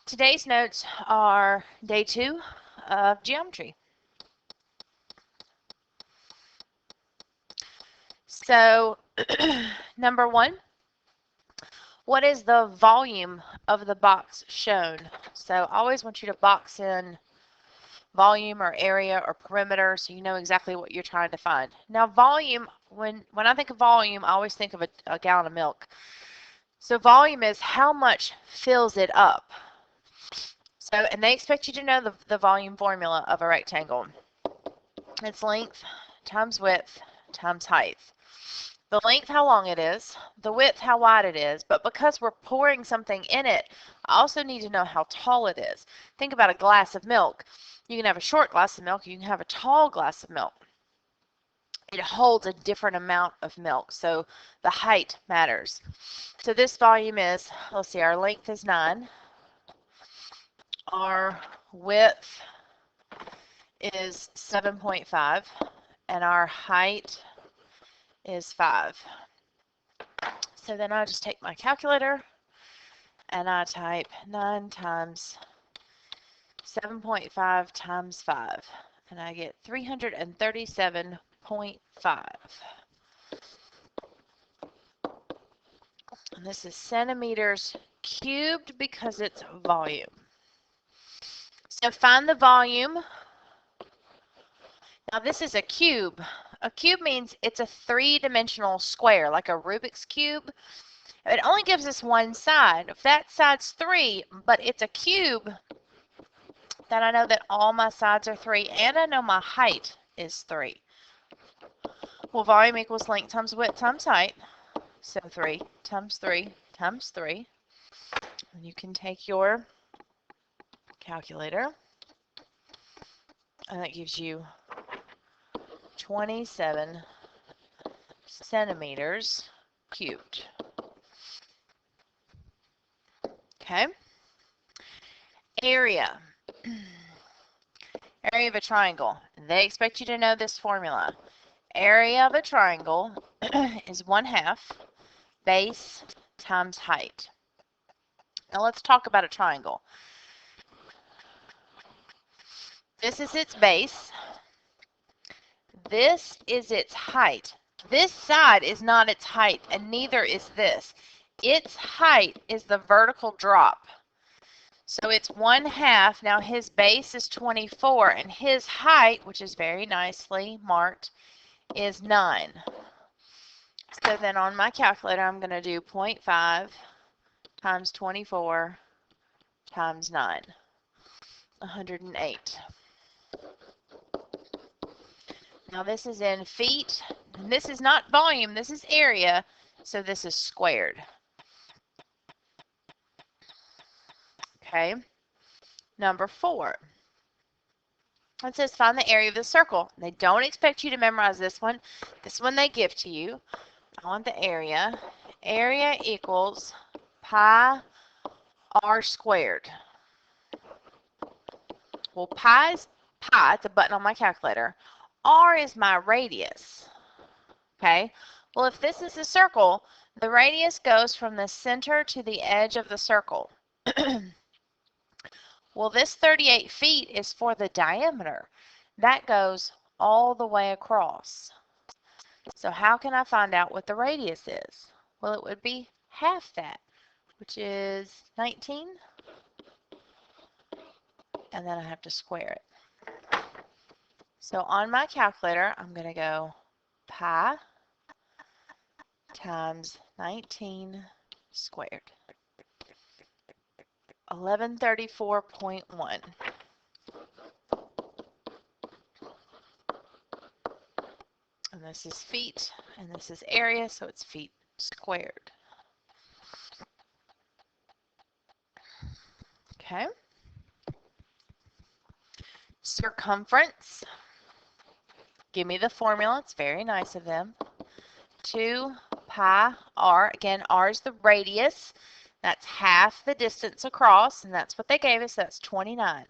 Today's notes are day 2 of geometry. So, number 1, what is the volume of the box shown? So, I always want you to box in volume or area or perimeter so you know exactly what you're trying to find. Now, volume, when I think of volume, I always think of a gallon of milk. So, volume is how much fills it up. So, and they expect you to know the volume formula of a rectangle. It's length times width times height. The length, how long it is, the width, how wide it is, but because we're pouring something in it, I also need to know how tall it is. Think about a glass of milk. You can have a short glass of milk, you can have a tall glass of milk. It holds a different amount of milk, so the height matters. So this volume is, let's see, our length is 9. Our width is 7.5, and our height is 5. So then I just take my calculator and I type 9 times 7.5 times 5, and I get 337.5. And this is centimeters cubed because it's volume. So find the volume. Now this is a cube. A cube means it's a 3-dimensional square, like a Rubik's Cube. It only gives us one side. If that side's 3, but it's a cube, then I know that all my sides are 3, and I know my height is 3. Well, volume equals length times width times height. So 3 times 3 times 3. And you can take your calculator, and that gives you 27 centimeters cubed. Okay. Area. Area of a triangle. They expect you to know this formula. Area of a triangle is 1/2 base times height. Now let's talk about a triangle. This is its base. This is its height. This side is not its height, and neither is this. Its height is the vertical drop. So it's 1/2. Now his base is 24, and his height, which is very nicely marked, is 9. So then on my calculator, I'm going to do 0.5 times 24 times 9, 108. Now this is in feet, and this is not volume, this is area, so this is squared. Okay, number 4. It says find the area of the circle. They don't expect you to memorize this one. This one they give to you. I want the area. Area equals pi r squared. Well, pi is pi, it's a button on my calculator. R is my radius. Okay, well, if this is a circle, the radius goes from the center to the edge of the circle. Well, this 38 feet is for the diameter. That goes all the way across. So how can I find out what the radius is? Well, it would be half that, which is 19. And then I have to square it. So on my calculator, I'm going to go pi times 19 squared. 1134.1. And this is feet, and this is area, so it's feet squared. Okay. Circumference. Give me the formula. It's very nice of them. 2 pi r. Again, r is the radius. That's half the distance across, and that's what they gave us. That's 29.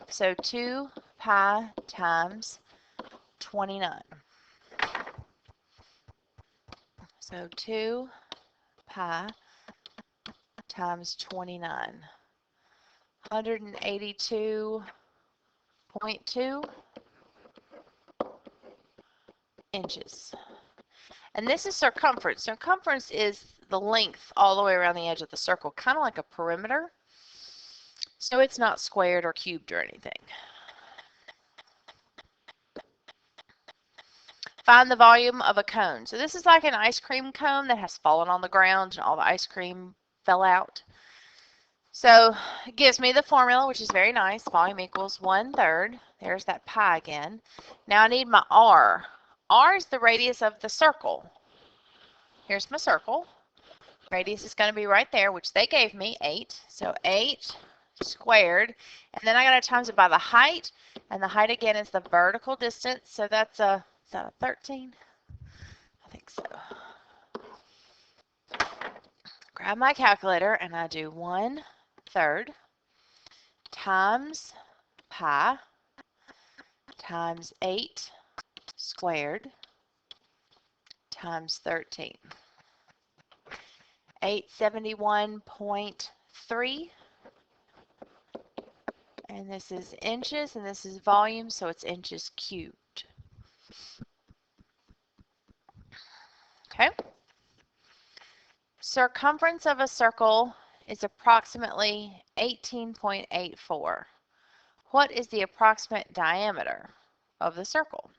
So 2 pi times 29. So 2 pi times 29. 182.2 inches. And this is circumference. Circumference is the length all the way around the edge of the circle, kind of like a perimeter. So it's not squared or cubed or anything. Find the volume of a cone. So this is like an ice cream cone that has fallen on the ground and all the ice cream fell out. So it gives me the formula, which is very nice. Volume equals 1/3. There's that pi again. Now I need my r. R is the radius of the circle. Here's my circle. Radius is going to be right there, which they gave me, 8. So 8 squared. And then I got to times it by the height. And the height again is the vertical distance. So that's a, is that a 13? I think so. Grab my calculator and I do 1/3 times pi times 8 squared times 13. 871.3. And this is inches and this is volume, so it's inches cubed. Okay. Circumference of a circle is approximately 18.84. What is the approximate diameter of the circle?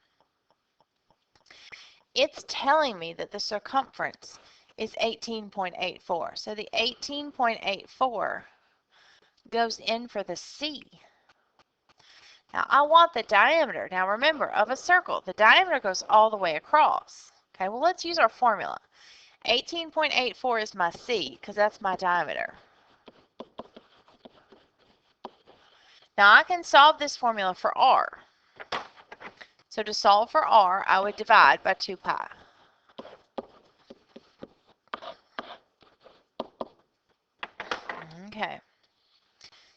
It's telling me that the circumference is 18.84. So the 18.84 goes in for the C. Now I want the diameter. Now remember, of a circle, the diameter goes all the way across. Okay, well let's use our formula. 18.84 is my C because that's my diameter. Now I can solve this formula for R. So to solve for R, I would divide by 2 pi. Okay.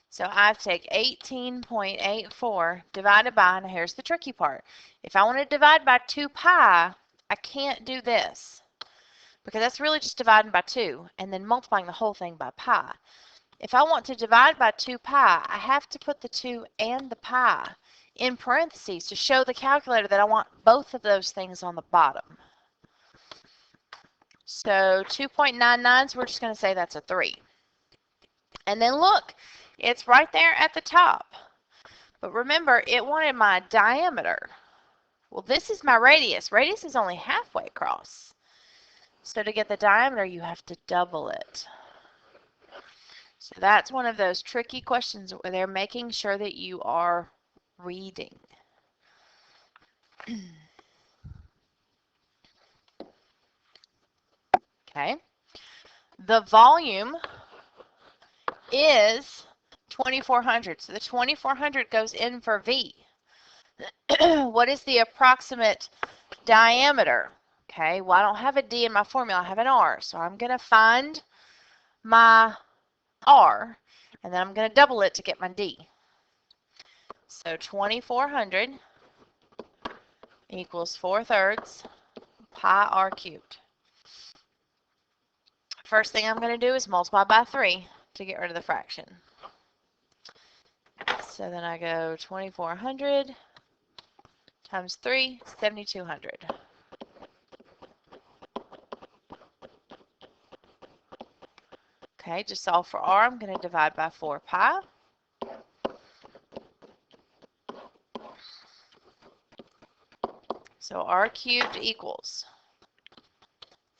So I take 18.84 divided by, now here's the tricky part. If I want to divide by 2 pi, I can't do this because that's really just dividing by 2 and then multiplying the whole thing by pi. If I want to divide by 2 pi, I have to put the 2 and the pi in parentheses to show the calculator that I want both of those things on the bottom. So 2.99, so we're just going to say that's a 3. And then look, it's right there at the top. But remember, it wanted my diameter. Well, this is my radius. Radius is only halfway across. So to get the diameter, you have to double it. So that's one of those tricky questions where they're making sure that you are reading. Okay. The volume is 2400. So the 2400 goes in for V. What is the approximate diameter? Okay, well I don't have a D in my formula, I have an R. So I'm going to find my R and then I'm going to double it to get my D. So 2400 equals 4/3 pi R cubed. First thing I'm going to do is multiply by 3 to get rid of the fraction. So then I go 2400 times 3, 7200. Okay, to solve for R, I'm going to divide by 4 pi. So R cubed equals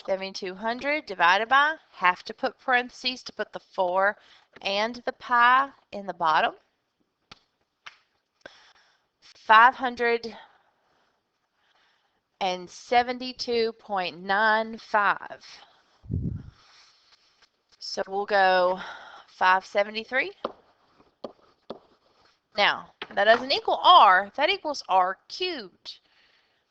7200 divided by, have to put parentheses to put the 4 and the pi in the bottom. 572.95. So we'll go 573. Now, that doesn't equal R, that equals R cubed.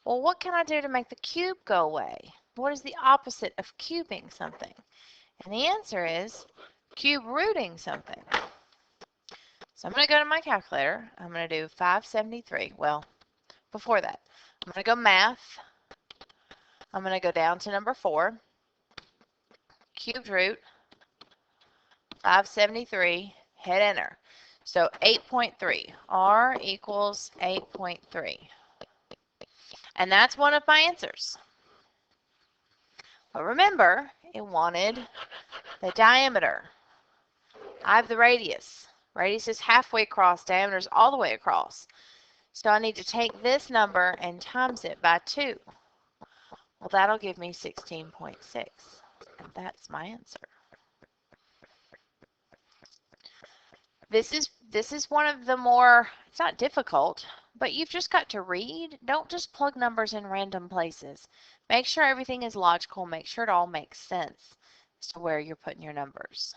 Well, what can I do to make the cube go away? What is the opposite of cubing something? And the answer is cube rooting something. So I'm going to go to my calculator. I'm going to do 573. Well, before that, I'm going to go math. I'm going to go down to number 4. Cubed root 573. Hit enter. So 8.3. R equals 8.3. And that's one of my answers. But remember, it wanted the diameter. I have the radius. Radius is halfway across, diameter is all the way across. So I need to take this number and times it by 2. Well, that'll give me 16.6. And that's my answer. This is one of the more, it's not difficult, but you've just got to read. Don't just plug numbers in random places. Make sure everything is logical. Make sure it all makes sense as to where you're putting your numbers.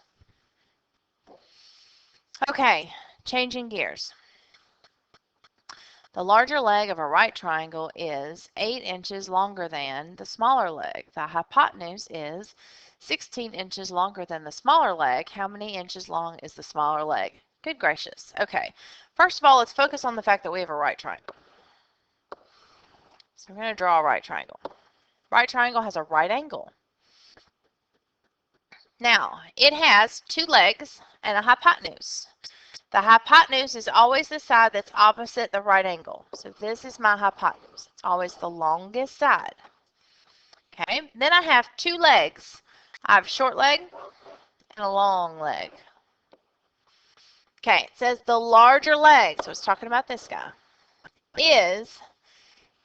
Okay, changing gears. The larger leg of a right triangle is 8 inches longer than the smaller leg. The hypotenuse is 16 inches longer than the smaller leg. How many inches long is the smaller leg? Good gracious. Okay, first of all, let's focus on the fact that we have a right triangle. So we're going to draw a right triangle. Right triangle has a right angle. Now, it has 2 legs and a hypotenuse. The hypotenuse is always the side that's opposite the right angle. So this is my hypotenuse. It's always the longest side. Okay, then I have 2 legs. I have a short leg and a long leg. Okay, it says the larger leg, so it's talking about this guy, is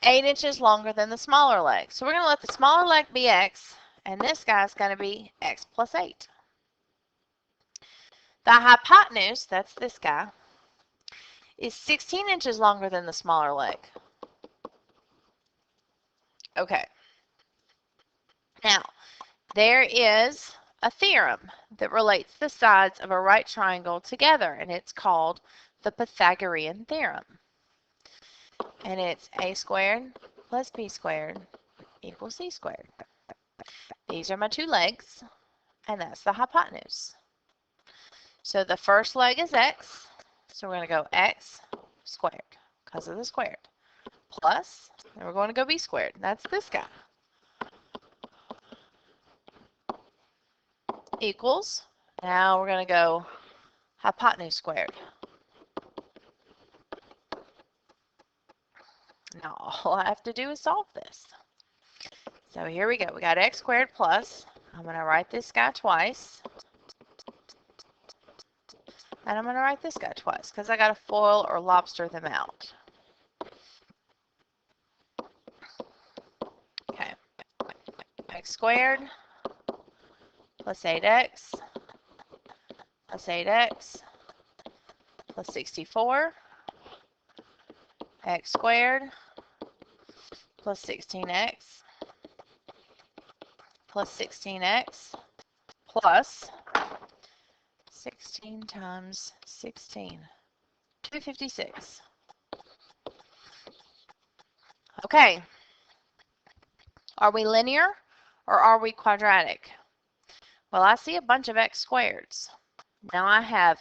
8 inches longer than the smaller leg. So we're going to let the smaller leg be x, and this guy's going to be x plus 8. The hypotenuse, that's this guy, is 16 inches longer than the smaller leg. Okay. Now, there is a theorem that relates the sides of a right triangle together, and it's called the Pythagorean Theorem. And it's a squared plus b squared equals c squared. These are my 2 legs, and that's the hypotenuse. So the first leg is x, so we're going to go x squared because of the squared, plus, and we're going to go b squared. That's this guy. Equals, now we're going to go hypotenuse squared. Now all I have to do is solve this. So here we go. We got x squared plus, I'm going to write this guy twice. And I'm going to write this guy twice because I got to FOIL or lobster them out. Okay. X squared plus 8x plus 8x plus 64. X squared plus 16x plus 16x plus 16 times 16, 256. Okay, are we linear or are we quadratic? Well, I see a bunch of x squareds. Now I have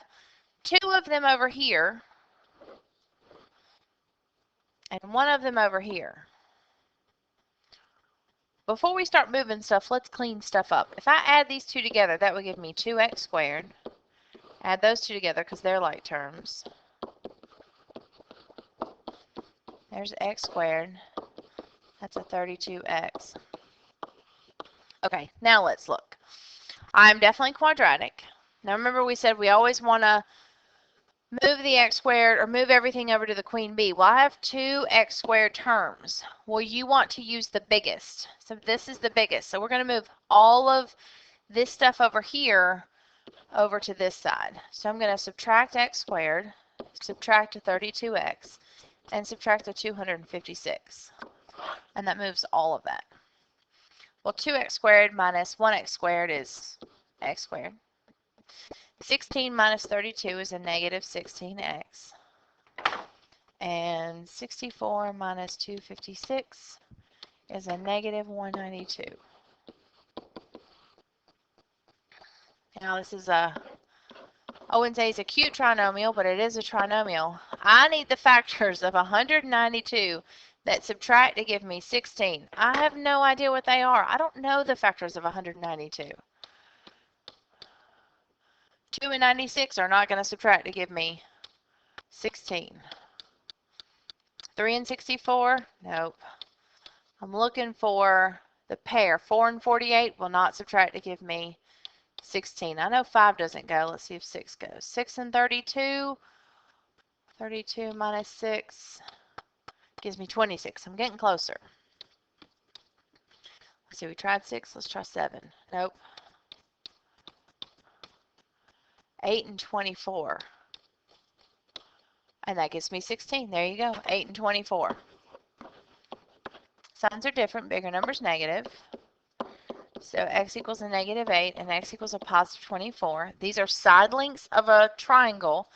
2 of them over here and 1 of them over here. Before we start moving stuff, let's clean stuff up. If I add these 2 together, that would give me 2x squared. Add those 2 together because they're like terms. There's x squared. That's a 32x. Okay, now let's look. I'm definitely quadratic. Now remember we said we always want to move the x squared or move everything over to the queen bee. Well, I have 2 x squared terms. Well, you want to use the biggest. So this is the biggest. So we're going to move all of this stuff over here over to this side. So I'm going to subtract x squared, subtract a 32x, and subtract a 256. And that moves all of that. Well, 2x squared minus 1x squared is x squared. 16 minus 32 is a negative 16x. And 64 minus 256 is a negative 192. Now this is I wouldn't say it's a cute trinomial, but it is a trinomial. I need the factors of 192 that subtract to give me 16. I have no idea what they are. I don't know the factors of 192. 2 and 96 are not going to subtract to give me 16. 3 and 64? Nope. I'm looking for the pair. 4 and 48 will not subtract to give me 16. I know 5 doesn't go. Let's see if 6 goes. 6 and 32. 32 minus 6 gives me 26. I'm getting closer. Let's see, we tried 6. Let's try 7. Nope. 8 and 24. And that gives me 16. There you go. 8 and 24. Signs are different. Bigger number's negative. So x equals a negative 8 and x equals a positive 24. These are side lengths of a triangle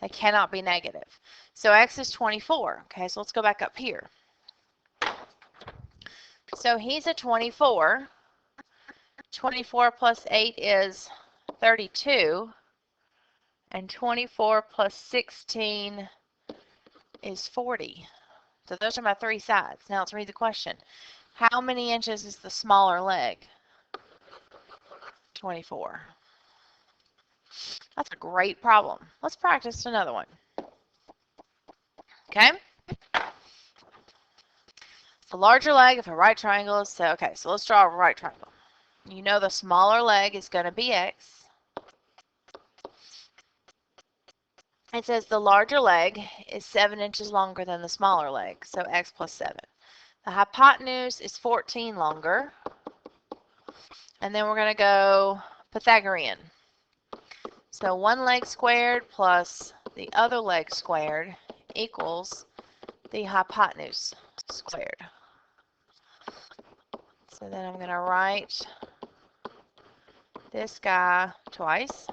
that cannot be negative. So x is 24. Okay, so let's go back up here. So he's a 24. 24 plus 8 is 32. And 24 plus 16 is 40. So those are my 3 sides. Now let's read the question. How many inches is the smaller leg? 24. That's a great problem. Let's practice another one. Okay? The larger leg of a right triangle is, so let's draw a right triangle. You know the smaller leg is going to be x. It says the larger leg is 7 inches longer than the smaller leg, so x plus 7. The hypotenuse is 14 longer. And then we're going to go Pythagorean. So one leg squared plus the other leg squared equals the hypotenuse squared. So then I'm going to write this guy twice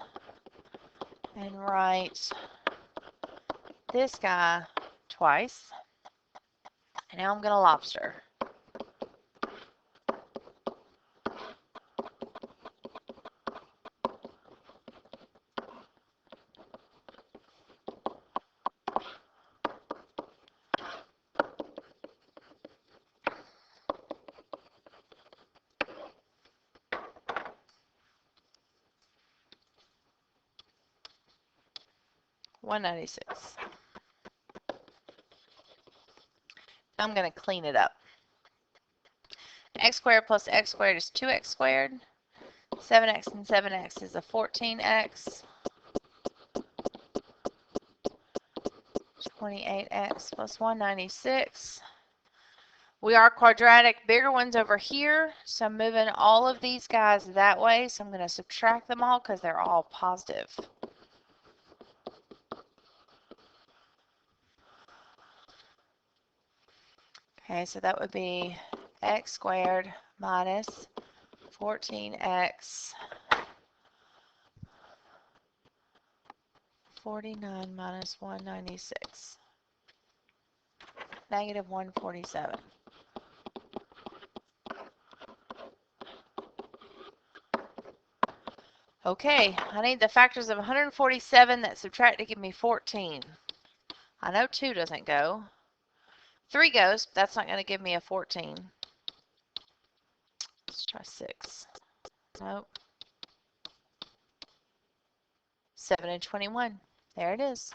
and write this guy twice. And now I'm going to lobster. $196. I'm going to clean it up. X squared plus x squared is 2x squared. 7x and 7x is a 14x. 28x plus 196. We are quadratic. Bigger ones over here, so I'm moving all of these guys that way. So I'm going to subtract them all because they're all positive. Okay, so that would be x squared minus 14x 49 minus 196. Negative 147. Okay, I need the factors of 147 that subtract to give me 14. I know 2 doesn't go. 3 goes, but that's not going to give me a 14. Let's try 6. Nope. 7 and 21. There it is.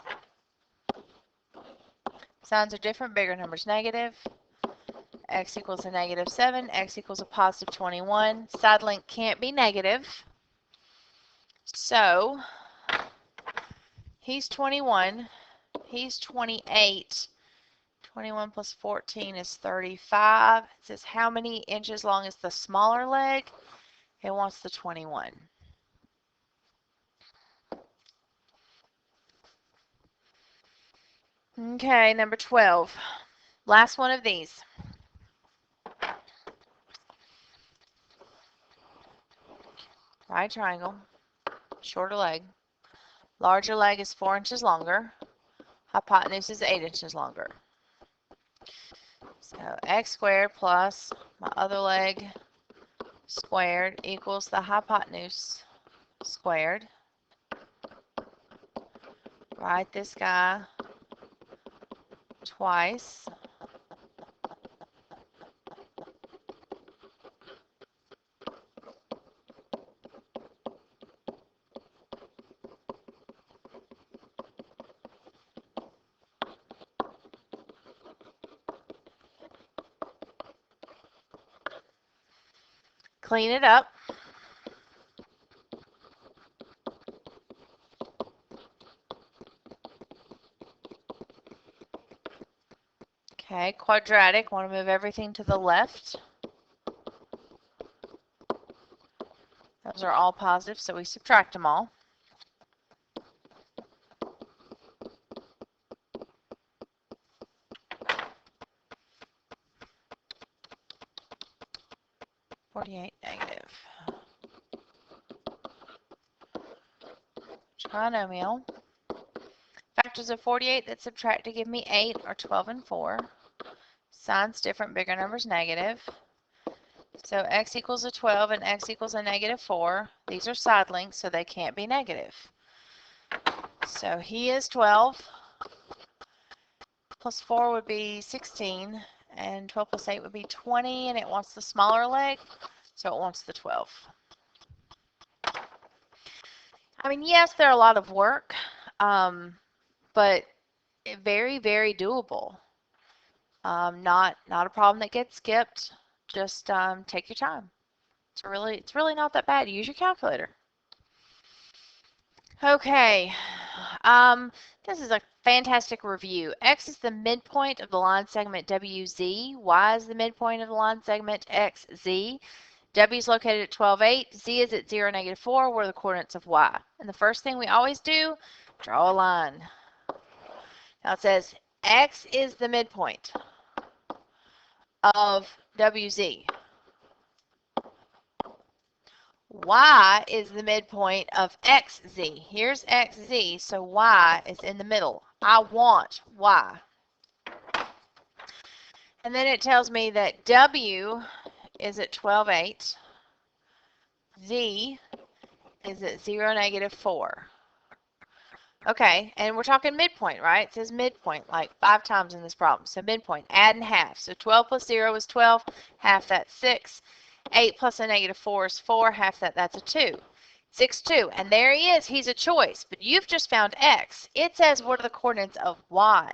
Signs are different. Bigger numbers negative. X equals a negative 7. X equals a positive 21. Side length can't be negative. So, he's 21. He's 28. 21 plus 14 is 35. It says how many inches long is the smaller leg? It wants the 21. Okay, number 12. Last one of these. Right triangle, shorter leg. Larger leg is 4 inches longer. Hypotenuse is 8 inches longer. So x squared plus my other leg squared equals the hypotenuse squared. Write this guy twice. clean it up. Okay, quadratic, want to move everything to the left. Those are all positive, so we subtract them all. -48. Trinomial. Factors of 48 that subtract to give me 8 are 12 and 4. Signs different, bigger numbers negative. So x equals a 12 and x equals a -4. These are side links, so they can't be negative. So he is 12. Plus 4 would be 16. And 12 plus 8 would be 20. And it wants the smaller leg, so it wants the 12. I mean, yes, they're a lot of work, but very, very doable. Not a problem that gets skipped. Just take your time. It's really not that bad. Use your calculator. Okay. This is a fantastic review. X is the midpoint of the line segment WZ. Y is the midpoint of the line segment XZ. W is located at 12,8. Z is at 0, -4. What are the coordinates of Y? And the first thing we always do, draw a line. Now it says X is the midpoint of WZ. Y is the midpoint of XZ. Here's XZ, so Y is in the middle. I want Y. And then it tells me that W is at 12,8. Z is at 0, -4. Okay, and we're talking midpoint, right? It says midpoint like 5 times in this problem. So midpoint, add in half. So 12 plus 0 is 12, half that's 6. 8 plus a -4 is 4, half that's a 2. 6, 2, and there he is. He's a choice, but you've just found X. It says what are the coordinates of Y.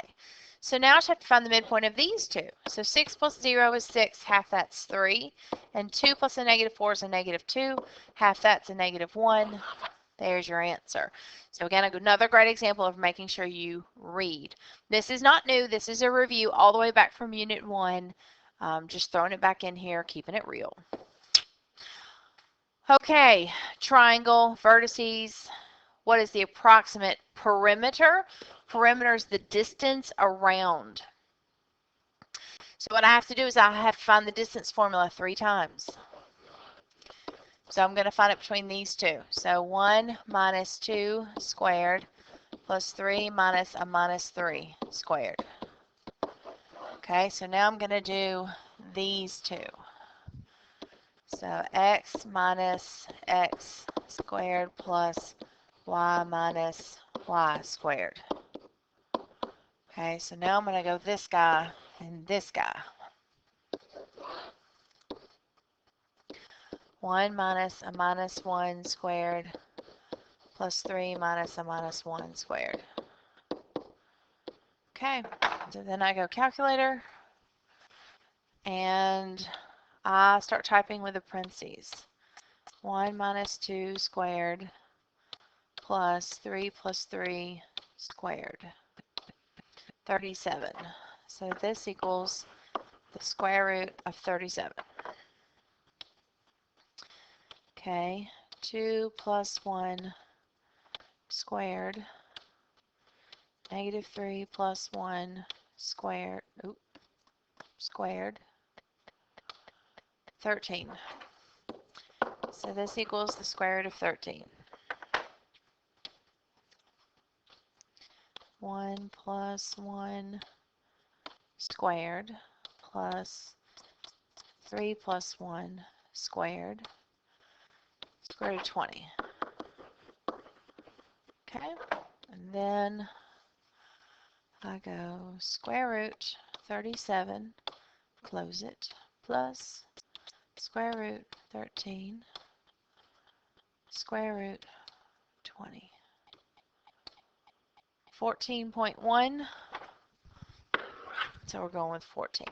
So now I just have to find the midpoint of these two. So 6 plus 0 is 6, half that's 3. And 2 plus a -4 is a -2, half that's a -1. There's your answer. So again, another great example of making sure you read. This is not new. This is a review all the way back from Unit 1. Just throwing it back in here, keeping it real. Okay, triangle, vertices. What is the approximate perimeter? Perimeter is the distance around. So what I have to do is I have to find the distance formula 3 times. So I'm going to find it between these two. So 1 minus 2 squared plus 3 minus a -3 squared. Okay, so now I'm going to do these two. So x minus x squared plus y minus y squared. Okay, so now I'm going to go this guy and this guy. 1 minus a -1 squared plus 3 minus a -1 squared. Okay, so then I go calculator and I start typing with the parentheses. 1 minus 2 squared plus 3 squared. 37. So this equals the square root of 37. Okay, 2 plus 1 squared, -3 plus 1 squared, squared, 13. So this equals the square root of 13. 1 plus 1 squared plus 3 plus 1 squared, square root of 20. Okay, and then I go square root 37, close it, plus square root 13, square root 20. 14.1, so we're going with 14.